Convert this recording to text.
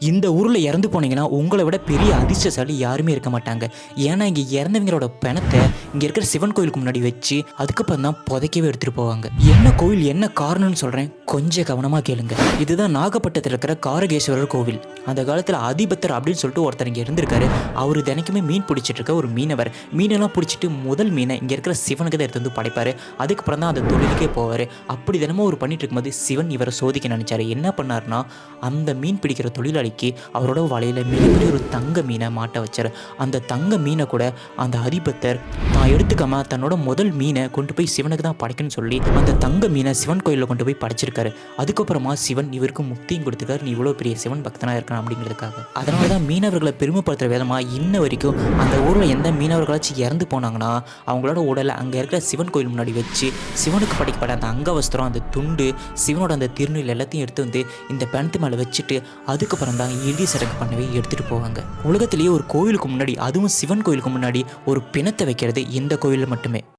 இந்த ஊரில் இறந்து போனீங்கன்னா உங்களை விட பெரிய அதிர்ஷ்டசாலி யாருமே இருக்க மாட்டாங்க. ஏன்னா இங்கே இறந்தவங்களோட பிணத்தை இங்கே இருக்கிற சிவன் கோயிலுக்கு முன்னாடி வச்சு அதுக்கப்புறம் தான் புதைக்கவே எடுத்துகிட்டு போவாங்க. என்ன கோவில் என்ன காரணம்னு சொல்கிறேன், கொஞ்சம் கவனமாக கேளுங்க. இதுதான் நாகப்பட்டினத்தில் இருக்கிற காரகேஸ்வரர் கோவில். அந்த காலத்தில் அதிபத்தர் அப்படின்னு சொல்லிட்டு ஒருத்தர் இங்கே இருந்திருக்காரு. அவர் தினைக்குமே மீன் பிடிச்சிட்டு இருக்க ஒரு மீனவர். மீனெல்லாம் பிடிச்சிட்டு முதல் மீனை இங்கே இருக்கிற சிவனுக்கு தான் எடுத்து வந்து படைப்பார். அதுக்கப்புறம் தான் அந்த தொழிலுக்கே போவார். அப்படி தினமும் அவர் பண்ணிட்டு இருக்கும்போது சிவன் இவரை சோதிக்க நினைச்சாரு. என்ன பண்ணார்னா, அந்த மீன் பிடிக்கிற தொழிலாளிக்கு அவரோட வலையில் மிகப்பெரிய ஒரு தங்க மீனை மாட்ட வச்சார். அந்த தங்க மீனை கூட அந்த அதிபத்தர் தான் எடுத்துக்காம தன்னோட முதல் மீனை கொண்டு போய் சிவனுக்கு தான் படைக்கணும்னு சொல்லி அந்த தங்க மீனை சிவன் கோயிலில் கொண்டு போய் படைச்சிருக்காரு. அதுக்கப்புறமா சிவன் இவருக்கு முக்தியும் கொடுத்துருக்காரு. நீ இவ்வளோ பெரிய சிவன் பக்தனாக இருக்கான் அப்படிங்கிறதுக்காக. அதனால தான் மீனவர்களை பெருமைப்படுத்துகிற விதமாக இன்ன வரைக்கும் அந்த ஊரில் எந்த மீனவர்களாச்சும் இறந்து போனாங்கன்னா அவங்களோட உடலை அங்கே இருக்கிற சிவன் கோயில் முன்னாடி வச்சு சிவனுக்கு படைக்கப்பட்ட அந்த அங்கவஸ்திரம், அந்த துண்டு, சிவனோட அந்த திருநீல் எல்லாத்தையும் எடுத்து வந்து இந்த பிணத்து மேலே வச்சுட்டு அதுக்கப்புறம் தான் இறுதி சடங்கு பண்ணவே எடுத்துகிட்டு போவாங்க. உலகத்திலேயே ஒரு கோயிலுக்கு முன்னாடி, அதுவும் சிவன் கோயிலுக்கு முன்னாடி ஒரு பிணத்தை வைக்கிறது இந்த கோயிலில் மட்டுமே.